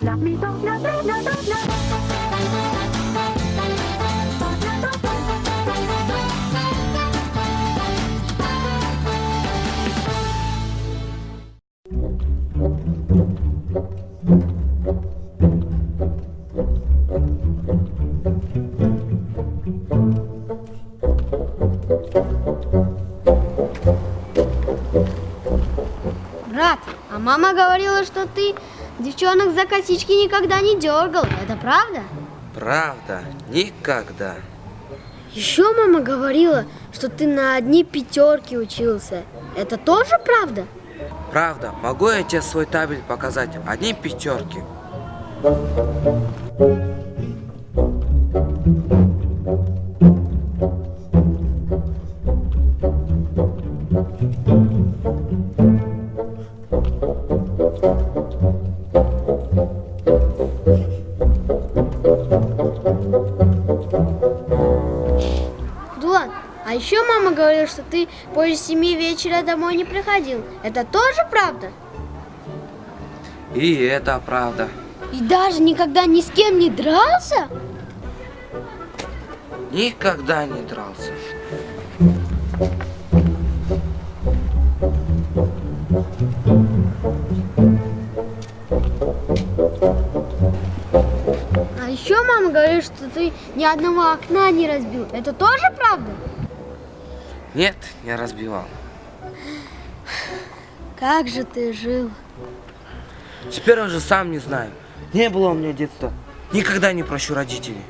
Брат, а мама говорила, что ты девчонок за косички никогда не дергал. Это правда? Правда, никогда. Еще мама говорила, что ты на одни пятерки учился. Это тоже правда? Правда, могу я тебе свой табель показать? Одни пятерки. Дулан, а еще мама говорила, что ты позже 7 вечера домой не приходил. Это тоже правда? И это правда. И даже никогда ни с кем не дрался? Никогда не дрался. А еще мама говорит, что ты ни одного окна не разбил. Это тоже правда? Нет, не разбивал. Как же ты жил? Теперь уже сам не знаю. Не было у меня детства. Никогда не прощу родителей.